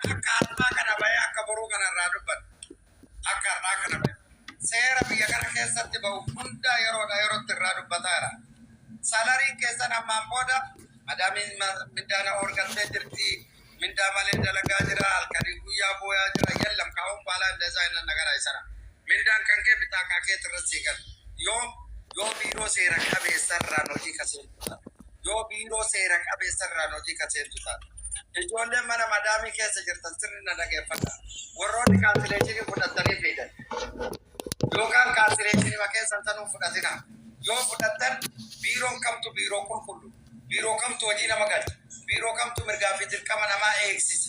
أكاد ما كان بيا كبروا كان الرادبان أكاد ما كان بيا سير بيا كان كيسة تبغى كندا يرو الرادبتارا سالاري كيسة نما بودا مدامين من دانا أورغان تجرتي من دامالي دلقا جرا الكريكو يا بويا جرا يلم كاوم بالا ديزاين النغرا يسرا من دان كان كي بتاكا كي ترسيكن يوم بيرو سيرا كابي سرا نوجي كسين يو بيرو سيرا كابي سرا نوجي كسين تتا إجوالي مانا مدامي كيسة جرتا سرنا نغي فتا وروني كانسليشني فتتني فيدن يو كان كانسليشني وكيسة تنو فتتنا يو فتتن بيرو كم تو بيرو كل بيرو كم تو وجينا مقال بيرو كم تو مرقافي تلكما نما اكسس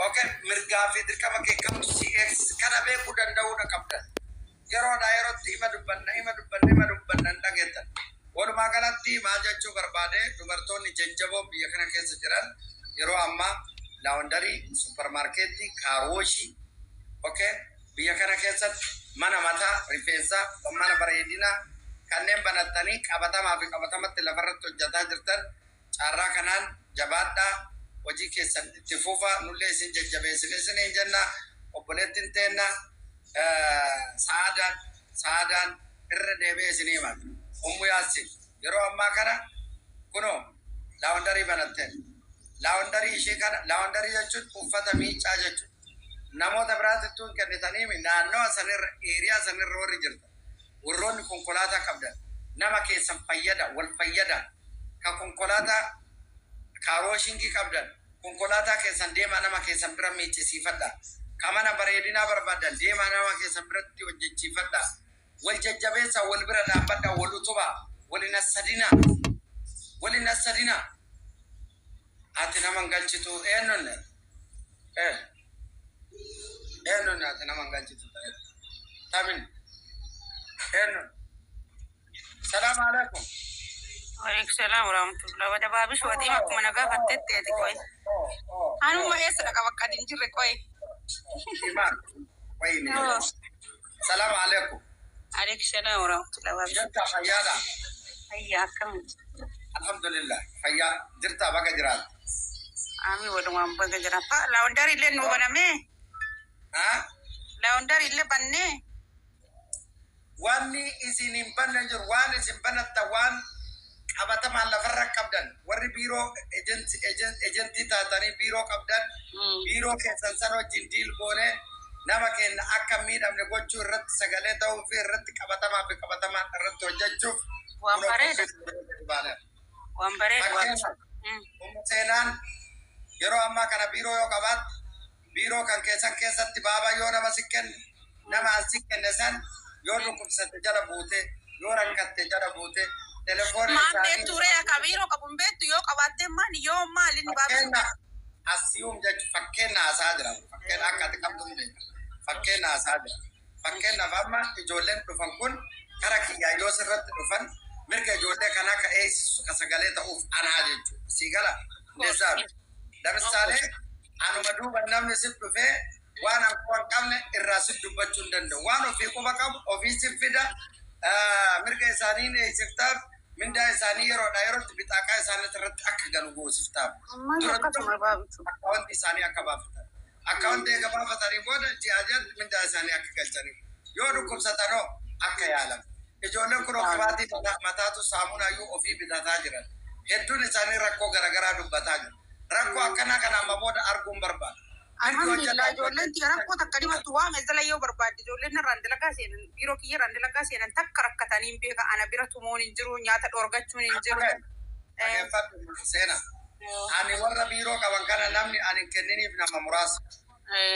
اوكي مرقافي تلكما كي كم تو سي اكسس كان بيكو دندونا كبدا يرو دايرو تيما دبن ندغيتن ور ما غلطي ما جچو برباده دمرتوني جنجبو بيخنا كيس جران يرو اما لاوندري سوبر ماركت دي كاروشي اوكي بيخنا كيس مانا متا ريفنسا ومانا بريدينا kanneen banatanii qabatamaa fi qabatamatti lafarratti hojjetaa jirtan carraa kanaan jabaadhaa hojii keessan itti fufa nullee isin jajjabeessine isiniin jenna obboleettiin teenna saadaan irra deebi'ee isinii himan ummu yaasin yeroo ammaa kana kunoo laawundarii banatteen laawundarii ishee kana laawundarii jechuun uffata miicaa jechuun namoota biraatittuu hin kennitanii naannoo sanirra eeriyaa sanirra warri jirtan warroonni konkolaataa qabdan nama keessan fayyada wal fayyada ka konkolaataa kaarooshinkii qabdan konkolaataa keessan deemaa nama keessan bira miiccisiifadha ka mana bareedinaa barbaadan deemaa nama keessan biratti hojjechiifadha wal jajjabeessa wal bira dhaabbadha wal utubaa walin assadina ati naman galchitu eenyunne ati naman galchitu tamin السلام عليكم. وعليكم السلام ورحمة الله وبركاته. وأتي معكم أنا قاعد أتتي كوي. أنا ما يسرق وقت إنجيل كوي. إيمان. وين؟ السلام عليكم. عليكم السلام ورحمة الله وبركاته. جرتا حيانا. حياكم. الحمد لله. حيا جرتا بقى جرات. آمين ودوام بقى جرات. لا ونداري اللي نوبنا مي. ها؟ لا ونداري اللي بني. واني إذن بنجر وان إذن بنتوان أبتما لفرق قبدن وري بيرو ايجنتي تاتاني بيرو قبدن بيرو كسنسانو جنديل بونه نما كن أكمل أمن قوتشو رت سجلة تاو في رت كبتما رت وجتشو وامبريد ومسينان يرو أما كان بيرو يو قبات بيرو كان كيسان تبابا يو نما سكن نما سكن نسان يو ركوب ستجارة بوته يو ركعت تجارة بوته تلفون ما بيتوري كبيرو كبون بيت يو كباتة ما يوم ما لين بابا أسيوم جت فكنا أسادرا فكنا أكاد كم دم فكنا أسادرا فكنا فما جولن تفنكون كراكي يا يوسرت تفن مركا جولة كنا كأيس كسجالة تأوف أنا هذي سيجالا نزار دمسالة أنا مدوب النام نسيب تفه وانا كون كامل الراسل دبچون دند وانا في كوبا كام اوفيس فيدا مركا سانين سفتاب من دا ساني يرو دايرو بتاكا ساني ترت اكغلو غو سفتاب اكونت ساني اكبافتا اكونت اكبافتا ريبود جاجات من دا ساني اكغلچني يوركم ستانو اكيالم اجولن كرو كباتي متاتو سامونا يو اوفي بداتا جرا هدون ساني ركو غرغرا دبتا ركو اكنا كنا مبود ارغوم بربا alhamdulillah jollen ti ran ko takadi matu wa mezala yo barbadi jollen rande laga senen biro ki rande laga senen takkarakatani be ka ana biratu mon injiru nyaata dorgachun injiru sena ani warra biro ka wankana namni ani kennini ibn mamuras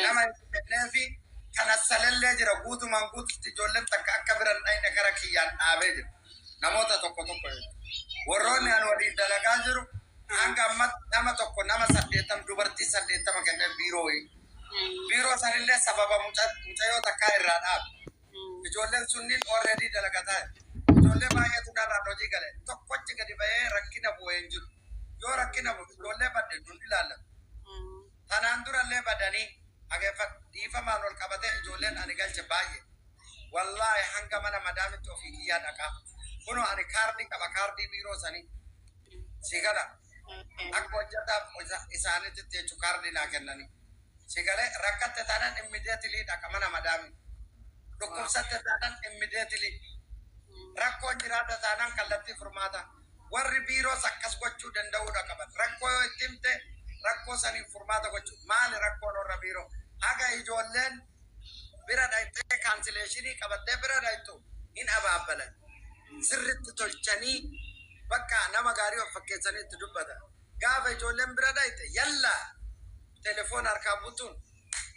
nama nefi kana salalle jira gutu man gutu ti jollen takka akabiran ayna karakiyan abeed namota tokko warroni an wadi dalaga jiru anga mat nama tokko nama saddeetam dubartii saddeetama kenne biiroo sanillee sababa mucayyoo takkaa irraa dhaab ijoolleen sunniin already dalagataa ijoollee baay'eetu dharraan hojii gale tokkochi gadi bahee rakkina bu'ee hin jiru yoo rakkina bu'u ijoollee badde nun ilaallan tanaan durallee badanii dhiifamaan ol qabatee ijoolleen ani galche baay'ee wallaahi hanga mana madaamitti ofii kiyyaa dhaqaa kunoo ani kaardii qaba kaardii biiroo sanii si gala akka hojjetaaf isaanitti jechu kaardii naa kennanii sigale rakkatte tanan immediately dhakamana madami dhukkubsatte tanan immediately rakkoo jiraata tanan kallatti furmaata warri biiroo sakkas gochuu danda'uudha qaban rakkoo yoo itti himte rakkoo saniif furmaata gochuu maali rakkoon warra biiroo haga ijoolleen bira dhayxee kaansileeshinii qabattee bira dhaytu hin abaabbalan sirritti tolchanii bakka nama gaarii of fakkeessanii itti dubbata gaafa ijoolleen bira dhayte yalla telefoon harkaa butuun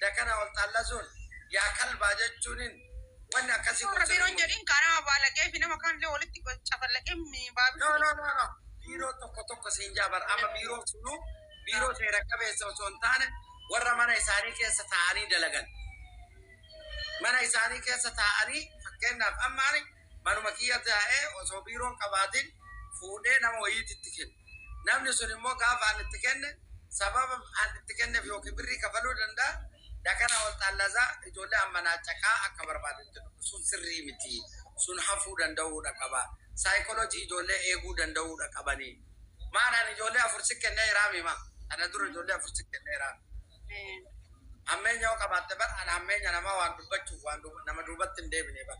dakana ol xallasuun yaa kalbaa jechuunin wanni akkasii warra biiroon jedhin karaa baalaqee fi nama kaan illee walitti cafallaqee baabii no biiroo tokko siin jaabar ama biiroo sunu biiroo seera qabeessa osoo hin taane warra mana isaanii keessa taa'anii dalagan mana isaanii keessa taa'anii fakkeenyaaf ammaani manuma kiyya taa'ee osoo biiroon qabaatiin fuudhee nama wayiititti kenna namni sun immoo gaafa an itti kenne sababa an itti kenneef yookiin birrii kafaluu danda'a dakana ol xallazaa ijoollee ammanaa caqaa akka barbaadutti sun sirrii miti sun hafuu danda'uudha qaba saayikoolojii ijoollee eeguu danda'uudha qabanii maanaan ijoollee afursi kennee iraamima ana dura ijoollee afursi kennee iraami ammeenya yoo qabaatte bar ana ammeenya nama waan dubbachuuf waan nama duubatti hin deebine bar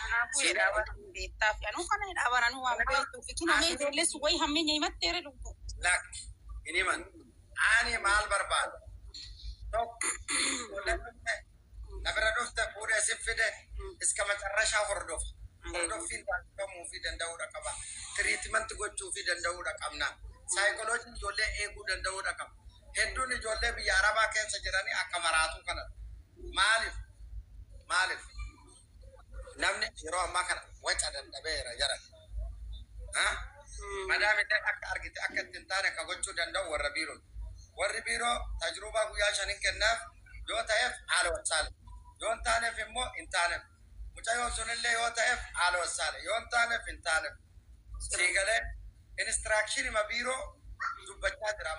kanaafuu jedhaa beektaa fi anuu kana jedhaa baranuu waan beektuuf kinamee ijoollees wayi hammeenya himatteere dhugdu lakki iniman ani maal barbaada tokko nabira dhufte fuudhee si fide iska macarrashaa hordoffiin taasifamuu fi danda'uudha qaba tiriitimanti gochuu fi danda'uudha qabna saayikooloojii ijoollee eeguu danda'uudha qaba hedduun ijoollee biyya arabaa keessa jiranii akka maraatuu kana maaliif namni yeroo ammaa kana waca dandabeera jaran madaamillee akka argite akka ittiin taane akka gochuu danda'u warri biiroo tajrubaa guyyaa shanin kennaaf yoo ta'eef haala wasaale yoo hin taaneef immoo hin taaneef mucayyoon sunillee yoo ta'eef haala wasaale yoo hin taaneef hin taaneef siigalee inistiraakshiniima biiroo dubbachaa jira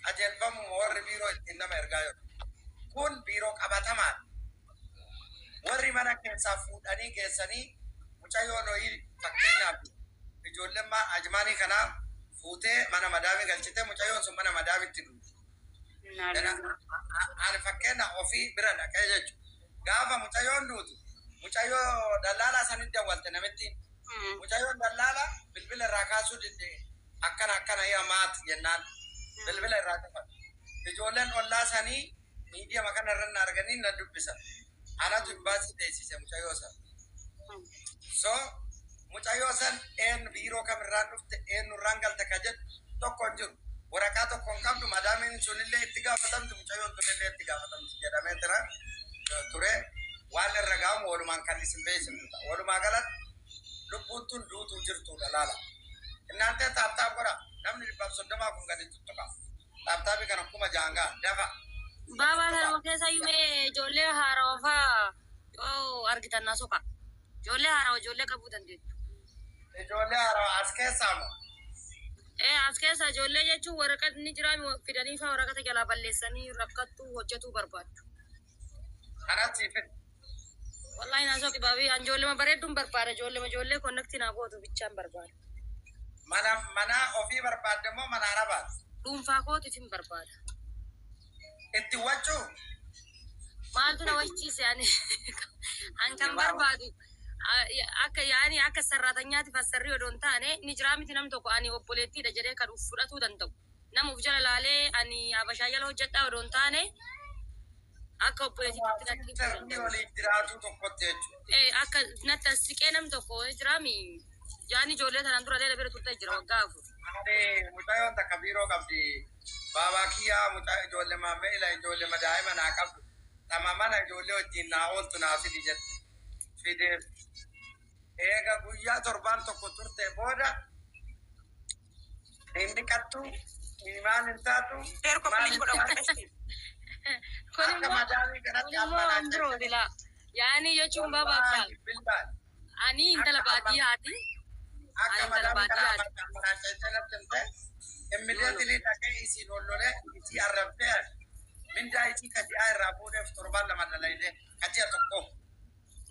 qajeelfamu warri biiroo ittiin nama ergaa yoo kun biiroo qabatamaadha warri mana keessaa fuudhanii geessanii mucayyoon ho'ii fakkeenyaaf ijoolleen ajmaanii kanaa fuutee mana madaamii galchitee mucayyoon sun mana madaamitti dhufu. Ani fakkeenya ofii bira dhaqee jechuudha. Gaafa mucayyoon duutu mucayyoo dallaalaa sanitti dawwalte namitti mucayyoon dallaalaa bilbila irraa kaasuu danda'e akkana yaa maati jennaan bilbila irraa qofan. Ijoolleen ollaa sanii miidiyaa kana irra arganii na dubbisan. Anatu hin baasii teessise mucayyoo sana. So mucayyoo san een biiroo kamirraan dhufte een nurraan galte ka jedhu tokko hin jiru. Waraqaa tokko hin qabdu madaamiin sunillee itti gaafatamti mucayyoon tunillee itti gaafatamti jedhamee ture waan irra gaamu walumaan kan isin beeksifnudha. Walumaa galatti lubbuun tun duutuu jirtudha laala. Innaantee taaptaap godha namni 130 kun gadi tuttuqa. Taaptaapi kan akkuma jaangaa dafa. Baabaa kana keessa yuumee ijoollee haarawaa fa'aa yoo argitan na soqa. Ijoollee haarawaa ijoollee qabuu dandeettu. Ijoollee haarawaa as keessaa moo? As keessa ijoollee jechuun waraqaa ni jira fidanii fa'aa waraqata jalaa balleessanii rakkattuu hojjetuu barbaadu. Kanatti fid. Wallaahi na soqi baabii ijoollee bareedduun barbaada ijoollee konnektii naa gootu bichaan barbaada. Mana ofii barbaadde moo mana arabaati? Dhuunfaa kootiif hin barbaada. Itti wachuu? Maaltu na wachiise ani kan barbaadu. Akka sarratanyaatiif asarrii odoon taane ni jiraa miti nam tokko ani obboleettiidha jedhee kan fudhatuu danda'u. Nama uf jala laalee ani habashaa jala hojjedhaa odoon taane akka obboleettiitti natti jiraatu tokkotti jechuudha. Akka natti siqee nam tokko jiraami. Jaani ijoollee tanaan dura leela bira turte jira waggaa afur. Mucayyoon takka biiroo qabdi. Baabaa kiyyaa mucaa ijoollee maammee ila ijoollee madaa'ima naa qabdu. Tama mana ijoollee wajjin naa ooltu naa fidi jette. Fideef. Eega guyyaa torbaan tokko turte booda inni qattu imaan hin taatu akka madaamii kanatti ammanaa yaani jechuun baabaa ani intala baadiyyaati. Akka madaamii ammanaa ceecelatti hin ta'e immediately dhaqee isiin ollolee isii arrabdee mindaa isii kadi'aa irraa fuudheef torbaan lama dalaydee kadi'a tokko.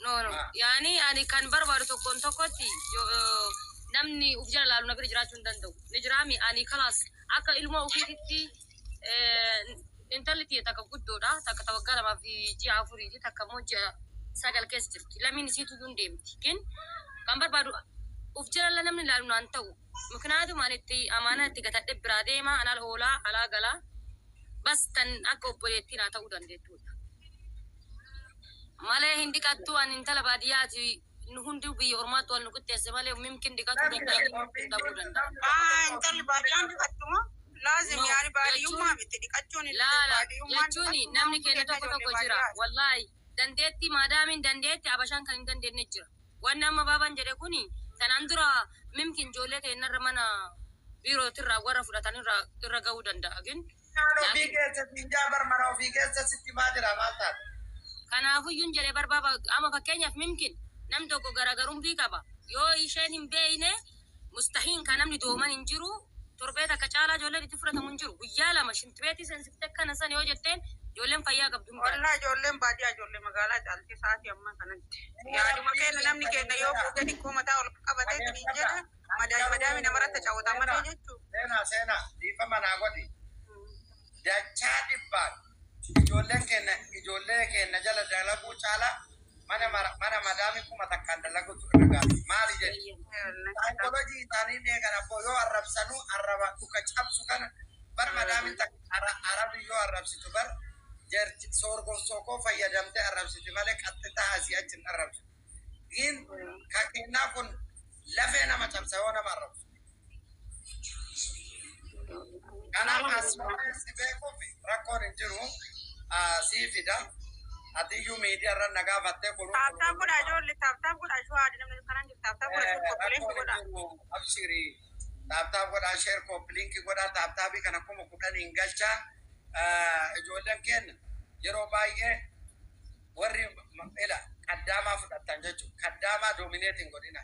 No. Yani ani kan barbaadu tokkoon tokkotti namni uf jala laalu na bira jiraachuu hin danda'u. Ni jiraami ani kalaas akka ilmoo ofiititti intalli tiyya takka guddoodha takka tawaggaa lamaa fi ji'a afuriiti takka immoo ji'a sagal keessa jirti lammiin isiitu iyyuu hin deemti kin kan barbaadu uf jiralla namni ilaalu naan ta'u mikinaatuma ani itti amaana itti gatadhe biraa deema anal hoolaa alaa galaa bas tan akka obboleettii naa ta'uu dandeettuudha malee hin dhiqattu ani intala baadiyyaati nu hundi biyya ormaatti wal nu qixxeesse malee mimkin dhiqatu dhabuu danda'a. Intalli baadiyyaan dhiqattuma laazim yaani baadiyyummaa miti dhiqachuun jechuun namni keenya tokko tokko jira wallaahi dandeetti maadaamiin dandeetti abashaan kan hin dandeenye jira wanni amma baaban jedhe kuni tanaan dura mimkin ijoollee keenyarra mana biirootirraa warra fudhatan irra ga'uu danda'a gin. Ofii keessatti hin jaabar mana ofii keessa sitti maa jira maal taate? Kanaafuyyuun jedhee barbaaba amma fakkeenyaaf mimkin nam tokko garaagarummaa qaba yoo isheen hin beeyne mustahiin kan namni dooman hin jiru torbee takka caalaa ijoolleen itti fudhatamu hin jiru guyyaa lama shimtibeetii sensifte kana san yoo jetteen ijoolleen fayyaa qabdu hin wallaa ijoolleen baadiyyaa ijoollee magaalaa caalti sa'aatii ammaa kanatti yaaduma keenya namni keenya yoo fuudhee dhikkoo mataa ol qabatee ittiin jedha madaami namarratti caawwataa malee jechuudha. Seenaa dhiifama naa godhi dachaa dhibbaan ijoollee keenya jala dalaguu caalaa mana madaami kuma takkaan dalagutu irraa maali jedhi saayikoolojii isaanii eegan abboo yoo arrabsanu arraba dhuka cabsu kana bar madaami arabi yoo arrabsitu bar jerti sookoo fayyadamte arrabsiti malee qaxxitaa asii achin arrabsu in kan kennaa kun lafee nama cabsa yoo nama arrabsu kanaaf asii beekuuf rakkoon hin jiru sii fida Atiyyuu miidiyaa irra nagaa fattee kunuun. Taaptaan godhaa ijoollee taaptaan godhaa ishuu haadhi namni kanaan jiru taaptaan godhaa ishuu koppilinki godhaa. Abshirii taaptaan godhaa sheer koppilinki godhaa taaptaabii kana kuma kudhaniin galchaa ijoolleen keenya yeroo baay'ee warri ila qaddaamaa fudhatan jechuudha. Qaddaamaa doomineetiin godhina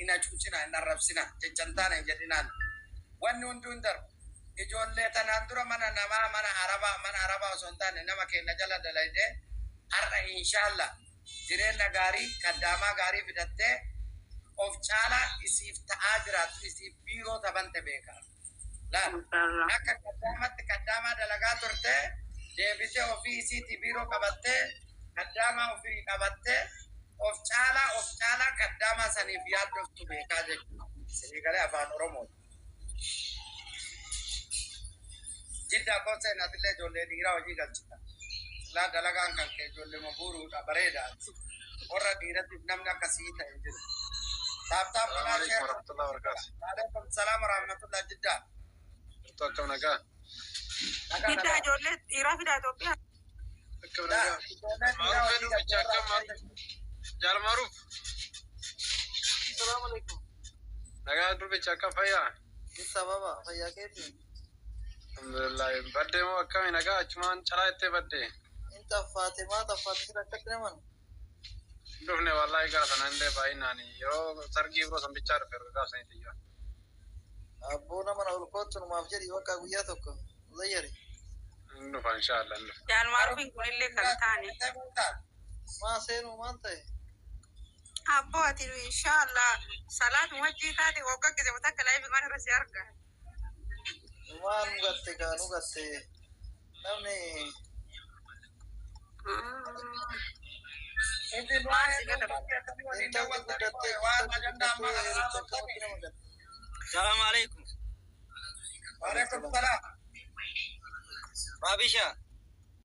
ina cuucina hin arrabsina jechan taana hin jedhinaan wanni hunduu hin darbu. Ijoollee tanaan dura mana namaa mana arabaa osoo hin taane nama keenya jala dalaydee har'a inshallah jireenya gaarii qaddaamaa gaarii fidattee of caalaa isiif ta'aa jiraatu isiif biiroo tabante beeka. Akka qaddaamaa dalagaa turte deebitee ofii isiitii biiroo qabattee qaddaamaa ofii qabattee of caalaa qaddaamaa saniif yaaddoftu beekaa jechuudha. Sinigalee afaan Oromooti. Jiddaa koonsee natillee ijoollee dhiiraa hojii galchita. Silaa dalagaan kan kee ijoollee mabuuruudha bareedaa. Warra dhiirattiif namni akkasii ta'e jiru. Taaptaaf kanaa shee. Waalaikum salaam warahmatullah Jiddaa. Akkam nagaa. Jiddaa ijoollee dhiiraa fidaa Itoophiyaa. Akkam nagaa. Maaruf fedhu bicha akkam maaruf. Jaal maaruf. Assalamu alaikum. Nagaa durbicha akkam fayyaa. Isa baba fayyaa keetii. Alhamdulillah. Baddee moo akkami nagaa achumaan calaa ittee baddee. Inta Faatimaa sira akkatti naman. Dhufne wallahi gara sana illee baay'inaan yeroo sargii biroo san bichaa dhufe erga gaafsanitti iyyuu. Abboo nama na ulkootu numaaf jedhi bakka guyyaa tokko zayyari. Dhufa inshaallah. Jaan maarufiin kunillee kan taane. Maa seenuu maan ta'e? Abboo ati inshallah salaat wajjii taate waggaggise takka laayifi mana irra si arga. Waan gatte gaanu gatte namni Salam alaikum. Waalaikum salaam. Babisha.